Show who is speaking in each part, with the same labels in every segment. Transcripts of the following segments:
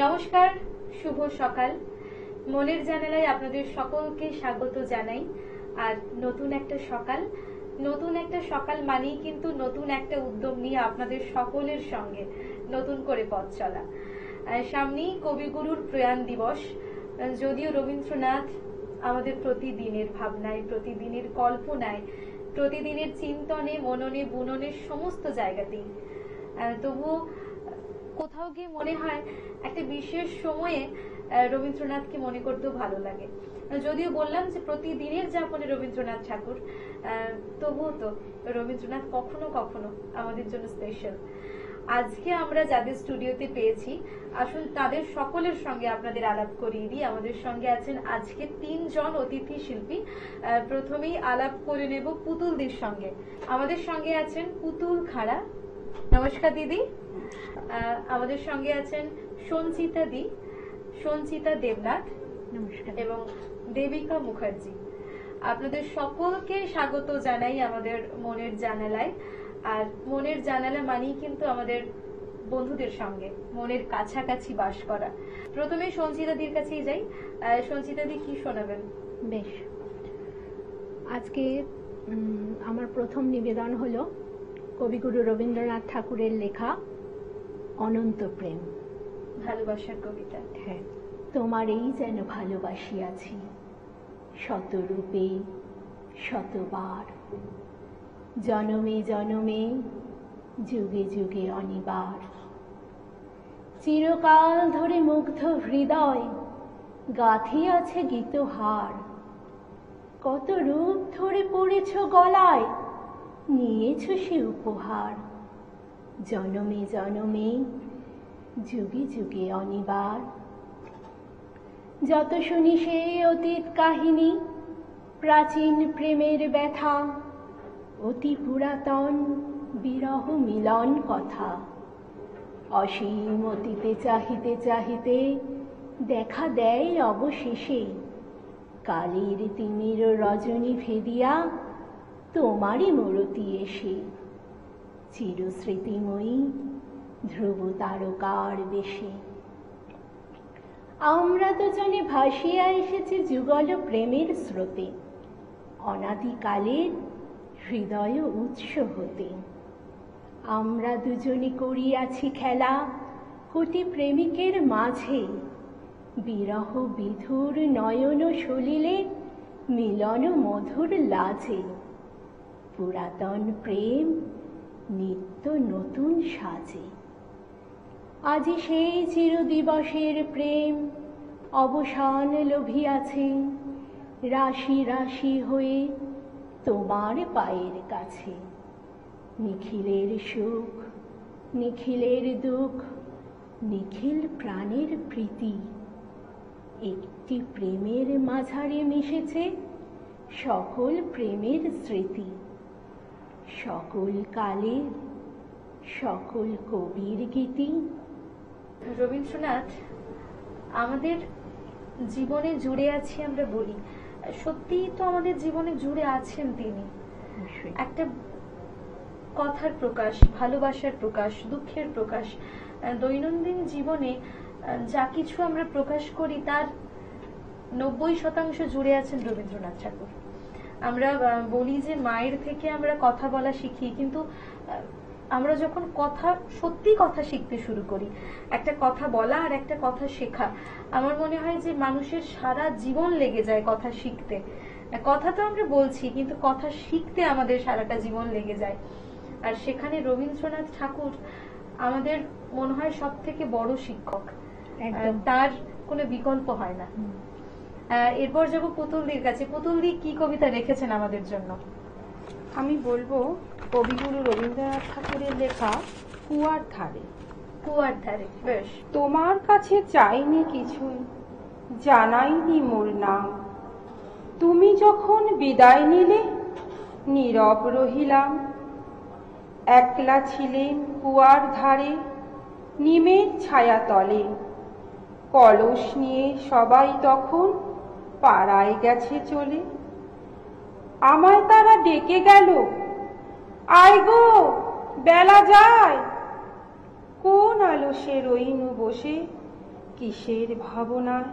Speaker 1: নমস্কার, শুভ সকাল। মনের জানালায় আপনাদের সকলকে স্বাগত জানাই। আর নতুন একটা সকাল মানেই কিন্তু নতুন একটা উদ্যম নিয়ে আপনাদের সকলের সঙ্গে নতুন করে পথ চলা। সামনেই কবিগুরুর প্রয়াণ দিবস। যদিও রবীন্দ্রনাথ আমাদের প্রতিদিনের ভাবনায়, প্রতিদিনের কল্পনায়, প্রতিদিনের চিন্তনে, মননে, বুননের সমস্ত জায়গাতেই, তবুও কোথাও গিয়ে মনে হয় একটা বিশেষ সময়ে রবীন্দ্রনাথকে মনে করতেও ভালো লাগে। যদিও বললাম যে প্রতিদিনের যাপনে রবীন্দ্রনাথ ঠাকুর, তবুও তো রবীন্দ্রনাথ কখনো কখনো আমাদের জন্য স্পেশাল। আজকে আমরা যাদের স্টুডিওতে পেয়েছি, আসুন তাদের সকলের সঙ্গে আপনাদের আলাপ করিয়ে দিই। আমাদের সঙ্গে আছেন আজকে 3 জন অতিথি শিল্পী। প্রথমেই আলাপ করে নেব পুতুলদির সঙ্গে। আমাদের সঙ্গে আছেন পুতুল খাড়া। নমস্কার দিদি। আমাদের সঙ্গে আছেন সঞ্চিতা দেবনাথ। নমস্কার। এবং দেবিকা মুখার্জি। আপনাদের সকলকে স্বাগত জানাই আমাদের মনের জানালায়। আর মনের জানালা মানেই কিন্তু আমাদের বন্ধুদের সঙ্গে মনের কাছাকাছি বাস করা। প্রথমে সঞ্চিতাদির কাছেই যাই। সঞ্চিতাদি, কি শোনাবেন?
Speaker 2: বেশ, আজকে আমার প্রথম নিবেদন হলো কবিগুরু রবীন্দ্রনাথ ঠাকুরের লেখা অনন্ত প্রেম,
Speaker 1: ভালোবাসার কবিতা।
Speaker 2: হ্যাঁ। তোমারেই যেন ভালোবাসিয়াছি শতরূপে শতবার, জনমে জনমে যুগে যুগে অনিবার। চিরকাল ধরে মুগ্ধ হৃদয় গাঁথিয়াছে গীতহার, কত রূপ ধরে পড়েছ গলায় নিয়েছ সে উপহার। জনমে জনমে যুগে যুগে অনিবার। যত শুনি সেই অতীত কাহিনী, প্রাচীন প্রেমের ব্যথা, অতি পুরাতন বিরহ মিলন কথা। অসীম অতীতে চাহিতে চাহিতে দেখা দেয় অবশেষে কালের তিমির রজনী ভেদিয়া তোমারই মূরতি এসে। চিরস্মৃতিময়ী ধ্রুব তারকার বেশে আমরা দুজনে ভাসিয়া এসেছি যুগল প্রেমের স্রোতে, অনাদিকালের হৃদয় উৎস হতে। আমরা দুজনে করিয়াছি খেলা কোটি প্রেমিকের মাঝে, বিরহ বিধুর নয়ন সলিলে মিলন মধুর লাজে। পুরাতন প্রেম নিত্য নতুন সাজে। আজি সেই চিরদিবসের প্রেম অবসান লোভিয়াছে, রাশি রাশি হয়ে তোমার পায়ের কাছে। নিখিলের সুখ নিখিলের দুঃখ, নিখিল প্রাণের প্রীতি, একটি প্রেমের মাঝারে মিশেছে সকল প্রেমের স্মৃতি। সকল কালের সকল কবির গীতি।
Speaker 1: রবীন্দ্রনাথ আমাদের জীবনে জুড়ে আছি আমরা বলি, সত্যিই তো আমাদের জীবনে জুড়ে আছেন তিনি। একটা কথার প্রকাশ, ভালোবাসার প্রকাশ, দুঃখের প্রকাশ, দৈনন্দিন জীবনে যা কিছু আমরা প্রকাশ করি তার 90% জুড়ে আছেন রবীন্দ্রনাথ ঠাকুর। আমরা বলি যে মায়ের থেকে আমরা কথা বলা শিখি, কিন্তু আমরা যখন সত্যি কথা শিখতে শুরু করি, একটা কথা বলা আর একটা কথা শেখা, আমার মনে হয় যে মানুষের সারা জীবন লেগে যায় কথা শিখতে। কথা তো আমরা বলছি, কিন্তু কথা শিখতে আমাদের সারাটা জীবন লেগে যায়। আর সেখানে রবীন্দ্রনাথ ঠাকুর আমাদের মনে হয় সব থেকে বড় শিক্ষক, তার কোনো বিকল্প হয় না। এরপর যাবো পুতুলদির কাছে। পুতুলদি, কি কবিতা রেখেছেন আমাদের জন্য?
Speaker 3: আমি বলবো কবিগুরু রবীন্দ্রনাথ ঠাকুরের লেখা কুয়ার ধারে।
Speaker 1: কুয়ার ধারে। বেশ।
Speaker 3: তোমার কাছে চাইনি কিছুই, জানাইনি মোর নাম, তুমি যখন বিদায় নিলে নীরব রহিলাম। একলা ছিলেন কুয়ার ধারে নিমের ছায়া তলে, কলস নিয়ে সবাই তখন পাড়ায় গেছে চলে। আমায় তারা ডেকে গেল, আয় গো বেলা যায়। কোন আলসে রইনু বসে কিসের ভাবনায়?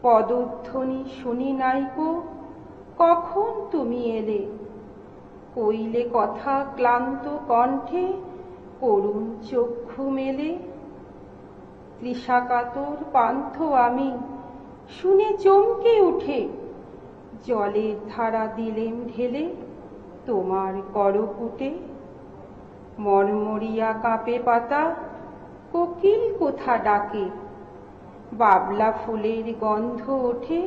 Speaker 3: পদধ্বনি শুনি নাইকো, কখন তুমি এলে? কইলে কথা ক্লান্ত কণ্ঠে, করুণ চক্ষু মেলে। তৃষাকাতর পান্থ আমি, শুনে চমকে উঠে, জলের ধারা দিলেম ঢেলে তোমার করপুটে। মরমরিয়া কাঁপে পাতা, কোকিল কোথা ডাকে, বাবলা ফুলের গন্ধ ওঠে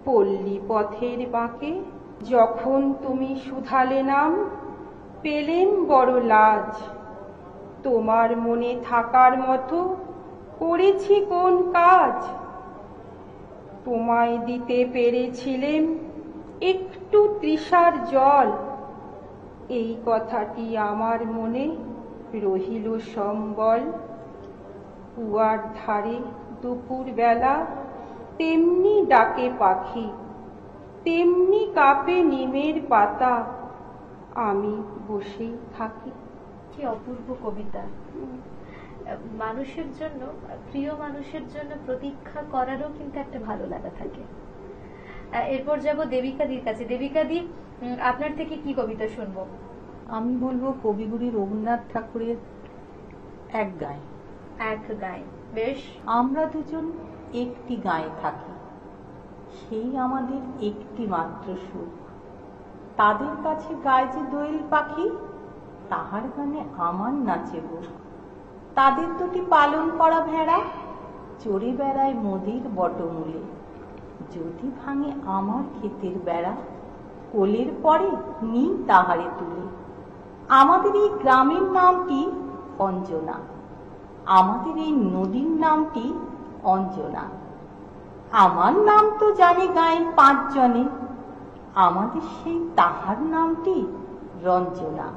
Speaker 3: পল্লী পথের বাঁকে। যখন তুমি শুধালে নাম, পেলেম বড় লাজ, তোমার মনে থাকার মতো করেছি কোন কাজ? তোমায় দিতে পেরেছিলেম একটু তৃষার জল, এই কথাটি আমার মনে রহিল সম্বল। কুয়ার ধারে দুপুর বেলা তেমনি ডাকে পাখি, তেমনি কাঁপে নিমের পাতা, আমি বসেই থাকি।
Speaker 1: কি অপূর্ব কবিতা! মানুষের জন্য, প্রিয় মানুষের জন্য প্রতীক্ষা করারও কিন্তু একটা ভালো লাগা থাকে। এরপর যাব দেবিকাদির কাছে। দেবিকাদি, আপনার থেকে কি কবিতা শুনবো?
Speaker 4: আমি বলবো কবিগুরু রবীন্দ্রনাথ ঠাকুরের এক গায়ে।
Speaker 1: এক গায়ে, বেশ।
Speaker 4: আমরা দুজন একটি গায়ে থাকি, সেই আমাদের একটি মাত্র সুখ। তাদের কাছে গায়ে যে দোয়েল পাখি, তাহার গানে আমার নাচে বুক। তাদের দুটি পালন করা ভেড়া চড়ে বেড়ায় মোদির বটমূলে। যদি ভাঙে আমার ক্ষেতের বেড়া, কোলের পরে নি তাহারে তুলে। আমাদের এই গ্রামের নামটি অঞ্জনা, আমাদের এই নদীর নামটি অঞ্জনা। আমার নাম তো জানে গায়ের 5 জনে, আমাদের সেই তাহার নামটি রঞ্জনা।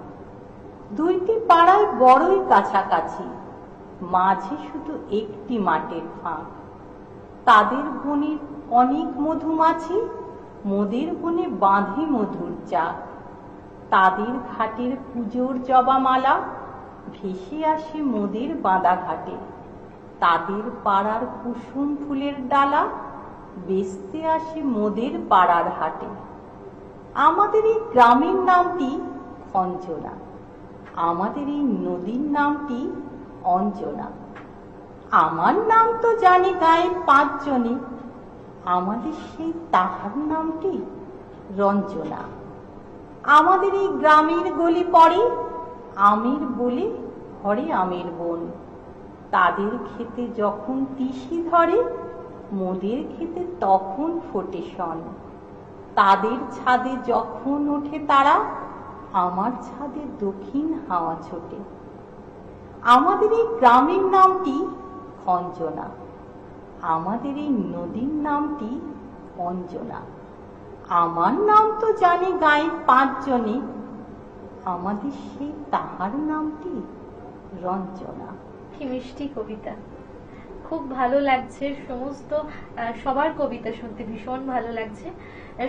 Speaker 4: দুইটি পাড়ায় বড়ই কাছাকাছি, মাঝে শুধু একটি মাঠের ফাঁক। তাদের বনের অনেক মধুমাছি, মোদের বনে বাঁধে মধুর চাক। তাদের ঘাটের পুজোর জবামালা ভেসে আসে মোদের বাঁধা ঘাটে। তাদের পাড়ার কুসুম ফুলের ডালা বেচতে আসে মোদের পাড়ার হাটে। আমাদের এই গ্রামের নামটি অঞ্জনা, আমাদের এই নদীর নামটি অঞ্জনা। আমার নাম তো জানে গায়ের 5 জনে, আমাদের সেই তাহার নামটি রঞ্জনা। আমাদের এই গ্রামের গলি পড়ে আমের বলে ঘরে আমের বন। তাদের খেতে যখন তিসি ধরে, মোদের খেতে তখন ফোটে শন। তাদের ছাদে যখন ওঠে তারা, আমার ছাদে দক্ষিণ হাওয়া ছোটে। আমাদের এই গ্রামের নামটি অঞ্জনা, আমাদের এই নদীর নামটি অঞ্জনা। আমার নাম তো জানে গায়ের 5 জনে, আমাদের সেই তাহার নামটি রঞ্জনা।
Speaker 1: কি মিষ্টি কবিতা! খুব ভালো লাগছে। সমস্ত সবার কবিতা শুনতে ভীষণ ভালো লাগছে।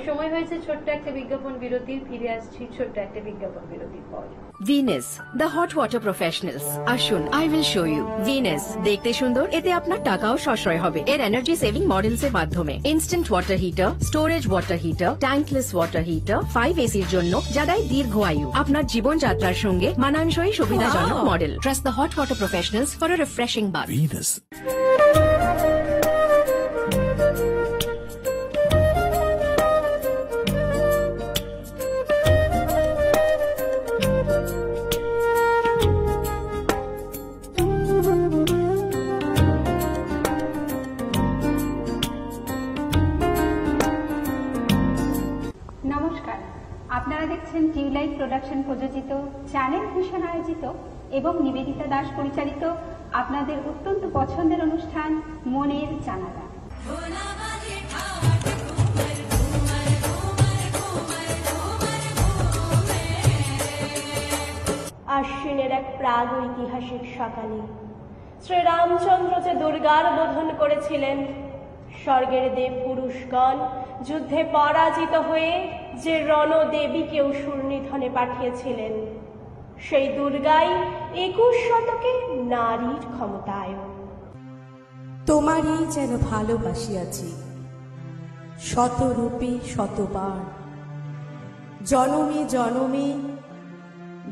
Speaker 1: সময় হয়েছে ছোট্ট একটা বিজ্ঞাপন বিরতির। ফিরে আসছি ছোট্ট একটা বিজ্ঞাপন বিরতির পর।
Speaker 5: Venus, the hot water professionals. আসুন, I will show you. Venus, দেখতে সুন্দর, এতে আপনার টাকাও সাশ্রয় হবে। এর এনার্জি সেভিং মডেলস এর মাধ্যমে instant water heater, storage water heater, tankless water heater, 5 এসির জন্য যা দেয় দীর্ঘ আয়ু। আপনার জীবনযাত্রার সঙ্গে মানানসই সুবিধাজনক model. Trust the hot water professionals for a refreshing bath.
Speaker 6: Venus.
Speaker 7: নমস্কার, আপনারা দেখছেন টিউলাইট প্রোডাকশন প্রযোজিত, চ্যানেল ভিশন আয়োজিত এবং নিবেদিতা দাস পরিচালিত আপনাদের অত্যন্ত পছন্দের অনুষ্ঠান মনের জানালা।
Speaker 2: আশ্বিনের এক প্রাগ ঐতিহাসিক সকালে শ্রীরামচন্দ্র যে দুর্গার বোধন করেছিলেন, স্বর্গের দেব পুরুষগণ যুদ্ধে পরাজিত হয়ে যে রণদেবীকে অসুর নিধনে পাঠিয়েছিলেন, সেই দুর্গাই 21 শতকে নারীর ক্ষমতায়ন।
Speaker 6: তোমারই যেন ভালোবাসিয়াছি শত রূপে শতবার, জনমে জনমে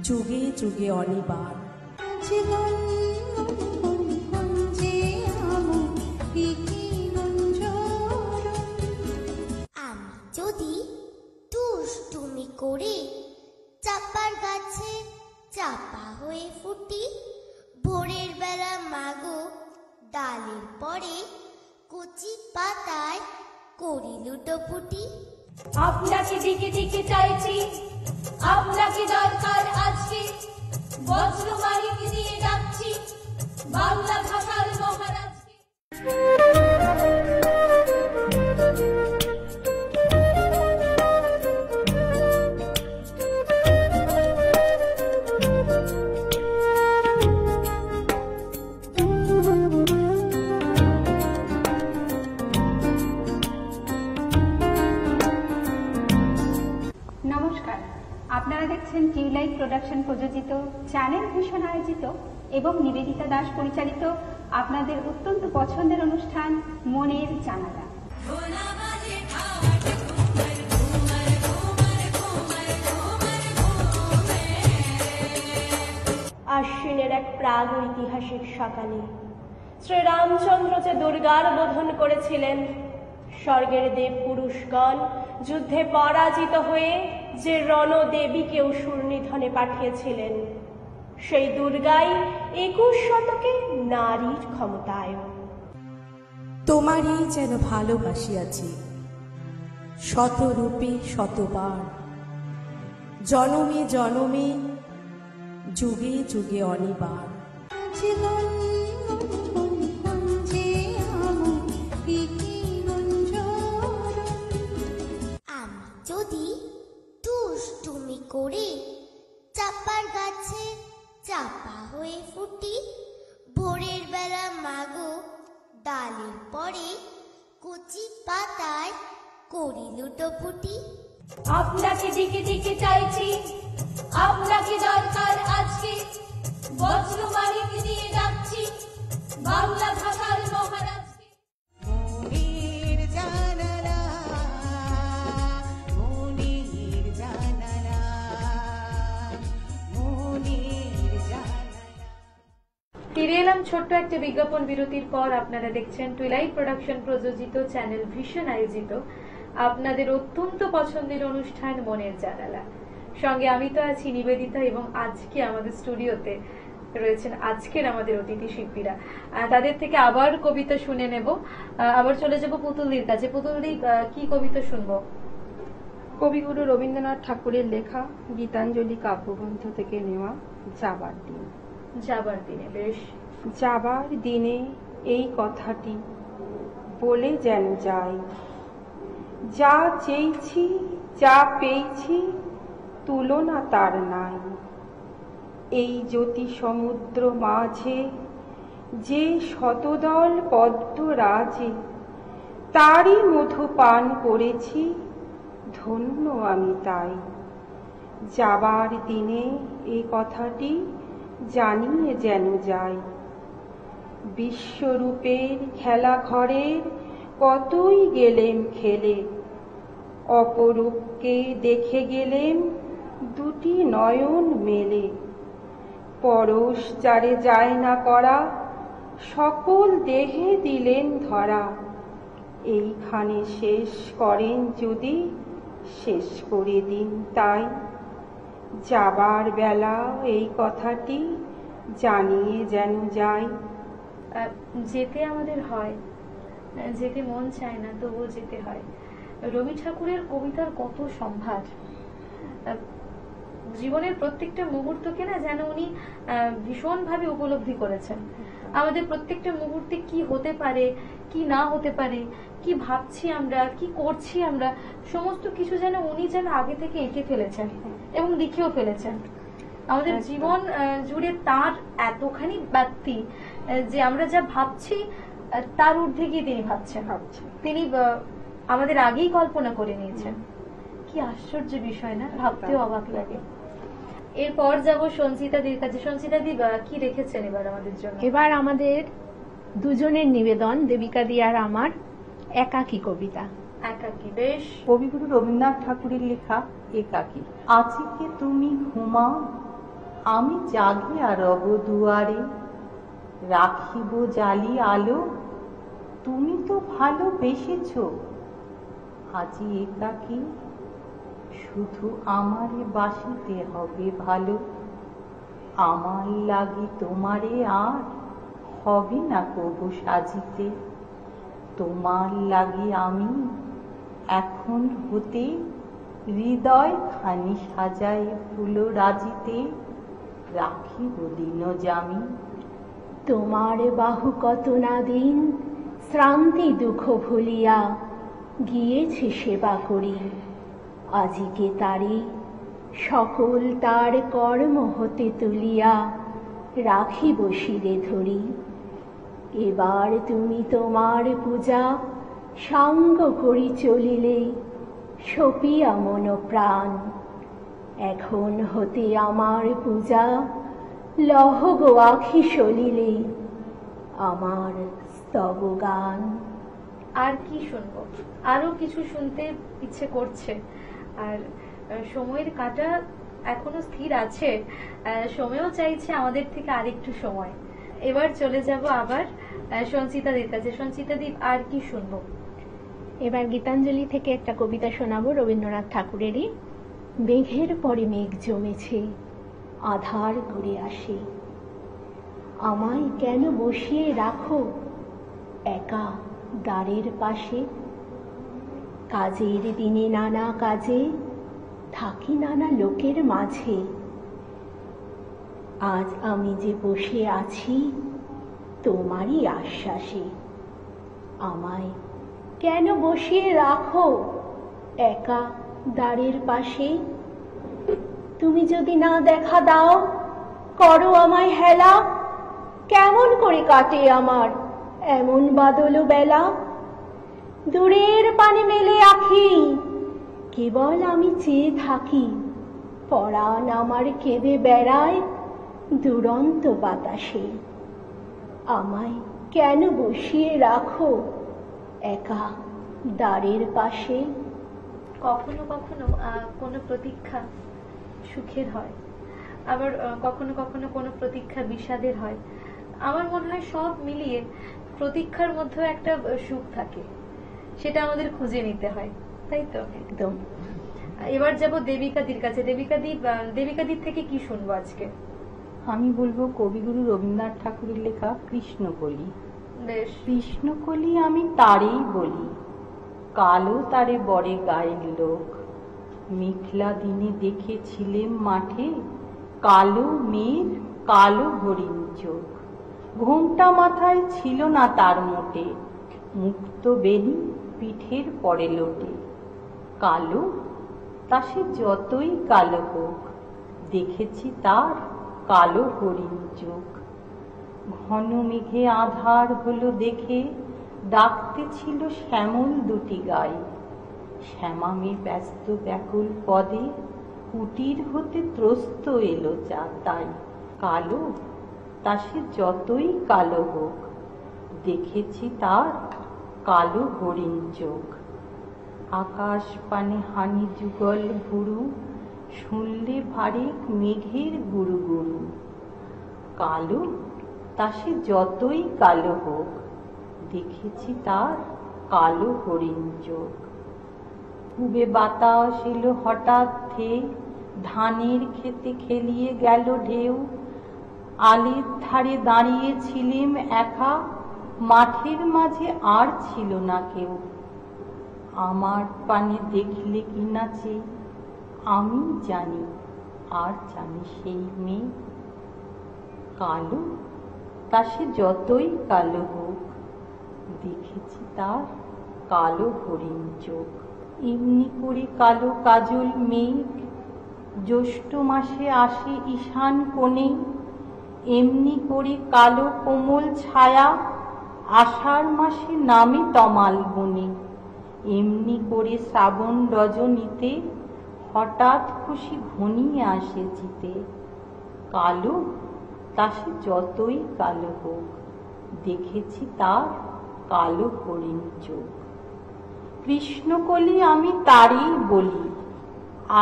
Speaker 6: যুগে যুগে অনিবার।
Speaker 8: আমি যদি দুষ্টুমি করে চাপার গাছে চাপা হয়ে ফুটি, ভোরের বেলা মাগো ডালের পরে কচি পাতায় করি লুটোপুটি।
Speaker 2: আপনাকে দিকে দিকে চাইছি, আপনাকে দরকার আজকে, বজ্রমালিক দিয়ে ডাকছি বাংলা ভাষার মহারাজকে।
Speaker 7: নমস্কার, আপনারা দেখছেন টিউলাইট প্রোডাকশন প্রযোজিত, চ্যানেল ভিশন আয়োজিত এবং নিবেদিতা দাস পরিচালিত আপনাদের অত্যন্ত পছন্দের অনুষ্ঠান মনের জানালা।
Speaker 2: আশ্বিনের এক প্রাগ ঐতিহাসিক সকালে শ্রীরামচন্দ্র যে দুর্গার বোধন করেছিলেন, স্বর্গের দেব পুরুষগণ যুদ্ধে পরাজিত হয়ে যে রণদেবীকে অসুর নিধনে পাঠিয়েছিলেন, সেই দুর্গাই 21 শতকে নারীর ক্ষমতায়ন।
Speaker 6: তোমারই যেন ভালোবাসিয়াছি শত রূপে শতবার, জনমে জনমে যুগে যুগে অনিবার।
Speaker 8: আমি যদি দুষ্টুমি করে চাপার গাছে চাপা হয়ে ফুটি, ভোরের বেলা মাগো ডালের পরে কচি পাতায় করি লুটোপুটি।
Speaker 2: আপনাকে দিকে দিকে চাইছি, আপনাকে দরকার আজকে, বজ্রমালিক দিয়ে ডাকছি বাংলা ভাষার মহারাজকে।
Speaker 9: মনের জানালা, মনের জানালা, মনের জানালা।
Speaker 1: ফিরে এলাম ছোট্ট একটা বিজ্ঞাপন বিরতির পর। আপনারা দেখছেন টুইলাইট প্রোডাকশন প্রযোজিত, চ্যানেল ভিশন আয়োজিত আপনাদের অত্যন্ত পছন্দের অনুষ্ঠান মনের জানালা। সঙ্গে আমি তো আছি নিবেদিতা, এবং আজকে আমাদের স্টুডিওতে রয়েছেন আজকের আমাদের অতিথি শিল্পীরা। তাদের থেকে আবার কবিতা শুনে নেব। আবার চলে যাব পুতুলদির কাছে। পুতুলদি, কি কবিতা শুনবো?
Speaker 3: কবিগুরু রবীন্দ্রনাথ ঠাকুরের লেখা গীতাঞ্জলি কাব্যগ্রন্থ থেকে নেওয়া যাবার দিন।
Speaker 1: যাবার দিনে। বেশ।
Speaker 3: যাবার দিনে এই কথাটি বলে যেন যাই, যা চেয়েছি যা পেয়েছি তুলনা তার নাই। এই জ্যোতি সমুদ্র মাঝে যে শতদল পদ্ম রাজে, তারই মধু পান করেছি, ধন্য আমি তাই। যাবার দিনে এই কথাটি জানিয়ে যেন যাই। বিশ্বরূপের খেলা ঘরের কতই গেলেম খেলে, অপরূপকে দেখে গেলেম দুটি নয়ন মেলে। পরশ যারে যায় না করা, সকল দেহে দিলেন ধরা। এইখানে শেষ করেন যদি, শেষ করে দিন তাই। যাবার বেলা এই কথাটি জানিয়ে যেন যাই।
Speaker 1: যেতে আমাদের হয়, যেতে মন চায় না, তবুও যেতে হয়। রবি ঠাকুরের কবিতার কত সম্ভার! জীবনের প্রত্যেকটা মুহূর্তকে না যেন উনি ভীষণভাবে উপলব্ধি করেছেন। আমাদের প্রত্যেকটা মুহূর্তে কি হতে পারে, কি না হতে পারে, কি ভাবছি আমরা, কি করছি আমরা, সমস্ত কিছু যেন উনি যেন আগে থেকে এঁকে ফেলেছেন এবং লিখেও ফেলেছেন। আমাদের জীবন জুড়ে তার এতখানি ব্যাপ্তি যে আমরা যা ভাবছি তার ঊর্ধ্বে গিয়ে তিনি ভাবছেন। তিনি আমাদের আগেই কল্পনা করে নিয়েছেন। কি আশ্চর্য বিষয় না, ভাবতেও অবাক লাগে। এরপর যাব সঞ্চিতা দির কাছে। সঞ্চিতা দি, কি রেখেছেন এবার আমাদের জন্য?
Speaker 10: এবার আমাদের দুজনের নিবেদন, দেবিকা দি আর আমার একাকী কবিতা।
Speaker 1: একাকী, বেশ।
Speaker 4: কবিগুরু রবীন্দ্রনাথ ঠাকুরের লেখা একাকী। আজকে তুমি ঘুমাও, আমি জাগি আর রব দুয়ারে, রাখিব জালি আলো, তুমি তো ভালোবেসেছ। আজি একাকী, শুধু আমারে বাসিতে হবে ভালো, আমার লাগি তোমারে আর হবে না কবু সাজিতে। তোমার লাগি আমি এখন হতে হৃদয় খানি সাজাই ফুল রাজিতে, রাখিব দিন জামি।
Speaker 10: তোমার বাহু কত না দিন শ্রান্তি দুঃখ ভুলিয়া গিয়েছে সেবা করি, আজিকে তারি সকল তার কর্ম হতে তুলিয়া রাখিব শিরে ধরি। এবার তুমি তোমার পূজা সাঙ্গ করি চলিলে সপিয়া মন প্রাণ, এখন হতে আমার পূজা লহ গো আখি সলিলে আমার স্তব গান।
Speaker 1: আর কি শুনবো, আরো কিছু শুনতে ইচ্ছে করছে। আর সময়ের কাঁটা এখনো স্থির আছে, সময়ও চাইছে আমাদের থেকে আরেকটু সময়। এবার চলে যাব আবার সঞ্চিতা দির কাছে। সঞ্চিতা দি, আর কি শুনবো?
Speaker 10: এবার গীতাঞ্জলি থেকে একটা কবিতা শোনাবো রবীন্দ্রনাথ ঠাকুরেরই। মেঘের পরে মেঘ জমেছে, আধার ঘুরে আসে, আমায় কেন বসিয়ে রাখো একা দ্বারের পাশে। কাজের দিনে নানা কাজে থাকি নানা লোকের মাঝে, আজ আমি যে বসে আছি তোমারই আশ্বাসে। আমায় কেন বসিয়ে রাখো একা দ্বারের পাশে, তুমি যদি না দেখা দাও করো আমায় হেলা, কেমন করে কাটে আমার এমন বাদল বেলা। দূরের পানে মেলে আঁখি কেবল আমি চেয়ে থাকি, পরাণ আমার কেঁদে বেড়ায় দুরন্ত বাতাসে। আমায় কেন বসিয়ে রাখো একা দ্বারের পাশে।
Speaker 1: কখনো কখনো কোনো প্রতীক্ষা সুখের হয়, আবার কখনো কখনো কোনো প্রতীক্ষা বিষাদের হয়। আমার মনে হয় সব মিলিয়ে প্রতীক্ষার মধ্যে একটা সুখ থাকে, সেটা আমাদের খুঁজে নিতে হয়, তাই তো?
Speaker 10: একদম।
Speaker 1: এবার যাব দেবিকা দির কাছে। দেবিকা দির থেকে কি শুনবো আজকে?
Speaker 4: আমি বলবো কবিগুরু রবীন্দ্রনাথ ঠাকুরের লেখা কৃষ্ণকলি।
Speaker 1: বেশ।
Speaker 4: কৃষ্ণকলি আমি তারেই বলি, কালো তারে বরে গায়ের লোক, মেঘলা দিনে দেখেছিলেম মাঠে কালো মেঘ কালো হরিণ চোখ। ঘোমটা মাথায় ছিল না তার মোটে, মুক্ত বেনি পিঠের পরে লোটে। কালো তা সে যতই কালো হোক, দেখেছি তার কালো হরিণ চোখ। ঘন মেঘে আধার হলো দেখে ডাকতে ছিল শ্যামল দুটি গাই, শ্যামামে ব্যস্ত ব্যাকুল পদে কুটির হতে ত্রস্ত এলো যা তাই। কালো তা সে যতই কালো হোক, দেখেছি তার কালো হরিণ চোখ। আকাশ পানে হানি যুগল ভুরু, শুনলে ভারেক মেঘের গুরু গুরু। কালো তা সে যতই কালো হোক, দেখেছি তার কালো হরিণ চোখ। পূবে বাতাস এলো হঠাৎ থে, ধানের খেতে খেলিয়ে গেল ঢেউ। আলের ধারে দাঁড়িয়েছিলেম একা, মাঠের মাঝে আর ছিল না কেউ। আমার পানে দেখলে কি নাচে, আমি জানি আর জানি সেই মেয়ে। কালো তা সে যতই কালো হোক, দেখেছি তার কালো হরিণ চোখ। এমনি করে কালো কাজল মেঘ জ্যৈষ্ঠ মাসে আসে ঈশান কোণে, এমনি করে কালো কোমল ছায়া আষাঢ় মাসে নামে তমাল বনে। এমনি করে শ্রাবণ রজনীতে হঠাৎ খুশি ঘনিয়ে আসে চিতে। কালো তা সে যতই কালো হোক, দেখেছি তার কালো হরিণ চোখ। কৃষ্ণকলি আমি তারই বলি,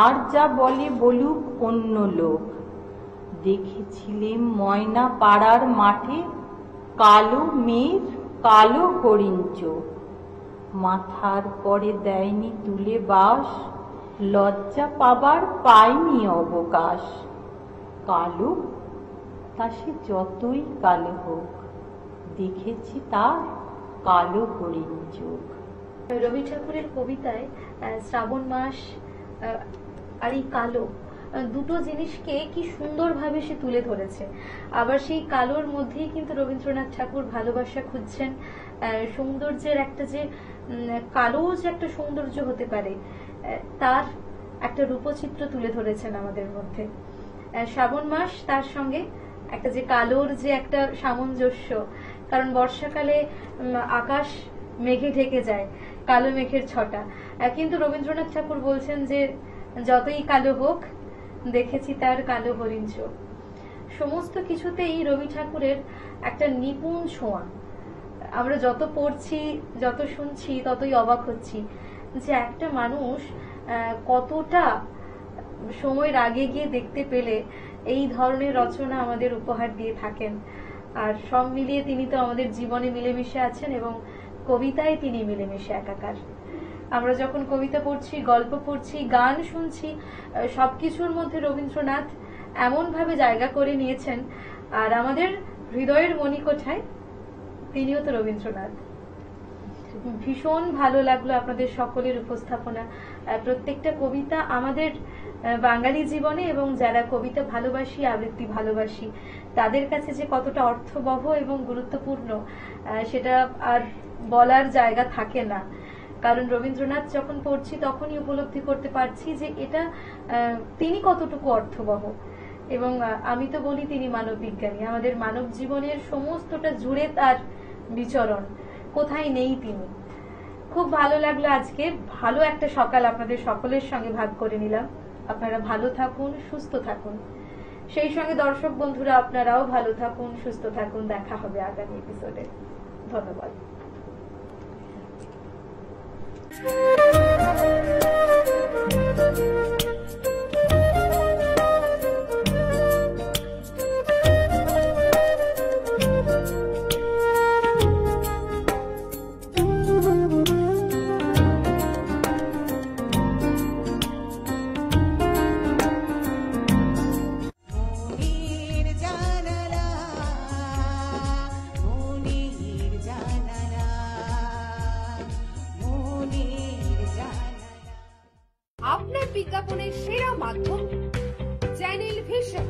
Speaker 4: আর যা বলে বলুক অন্য লোক। দেখেছিলেম ময়না পাড়ার মাঠে কালো মেয়ের কালো হরিণ চোখ। মাথার পরে দেয়নি তুলে বাস, লজ্জা পাবার পায়নি অবকাশ। কালো তা সে যতই কালো হোক, দেখেছি তার কালো হরিণ চোখ।
Speaker 1: রবি ঠাকুরের কবিতায় শ্রাবণ মাস আর এই কালো দুটো জিনিসকে কি সুন্দরভাবে সে তুলে ধরেছে। আবার সেই কালোর মধ্যেই কিন্তু রবীন্দ্রনাথ ঠাকুর ভালোবাসা খুঁজছেন, সৌন্দর্যের একটা যে কালো যে একটা সৌন্দর্য হতে পারে তার একটা রূপচিত্র তুলে ধরেছেন আমাদের মধ্যে। শ্রাবণ মাস তার সঙ্গে একটা যে কালোর যে একটা সামঞ্জস্য, কারণ বর্ষাকালে আকাশ মেঘে ঢেকে যায়, কালো মেঘের ছটা, কিন্তু রবীন্দ্রনাথ ঠাকুর বলছেন যে যতই কালো হোক দেখেছি তার কালো হরিণ চোখ। সমস্ত কিছুতেই রবি ঠাকুরের একটা নিপুণ ছোঁয়া। আমরা যত পড়ছি যত শুনছি ততই অবাক হচ্ছি যে একটা মানুষ কতটা সময়ের আগে গিয়ে দেখতে পেলে এই ধরনের রচনা আমাদের উপহার দিয়ে থাকেন। আর সব মিলিয়ে তিনি তো আমাদের জীবনে মিলেমিশে আছেন এবং কবিতায় তিনি মিলেমিশে একাকার। আমরা যখন কবিতা পড়ছি, গল্প পড়ছি, গান শুনছি, সবকিছুর মধ্যে রবীন্দ্রনাথ এমন ভাবে জায়গা করে নিয়েছেন। আর আমাদের হৃদয়ের মণিকোঠায় তিনিও তো রবীন্দ্রনাথ। ভীষণ ভালো লাগলো আপনাদের সকলের উপস্থাপনা। প্রত্যেকটা কবিতা আমাদের বাঙালি জীবনে এবং যারা কবিতা ভালোবাসি, আবৃত্তি ভালোবাসি, তাদের কাছে যে কতটা অর্থবহ এবং গুরুত্বপূর্ণ সেটা আর বলার জায়গা থাকে না। কারণ রবীন্দ্রনাথ যখন পড়ছি তখনই উপলব্ধি করতে পারছি যে এটা তিনি কতটুকু অর্থবহ। এবং আমি তো বলি তিনি মানব বিজ্ঞানী, আমাদের মানব জীবনের সমস্তটা জুড়ে তার বিচরণ, কোথায় নেই তিনি। খুব ভালো লাগলো আজকে, ভালো একটা সকাল আপনাদের সকলের সঙ্গে ভাগ করে নিলাম। আপনারা ভালো থাকুন, সুস্থ থাকুন, সেই সঙ্গে দর্শক বন্ধুরা আপনারাও ভালো থাকুন, সুস্থ থাকুন। দেখা হবে আগামী এপিসোডে। ধন্যবাদ।
Speaker 11: আপনার বিজ্ঞাপনের সেরা মাধ্যম চ্যানেল ভিশন।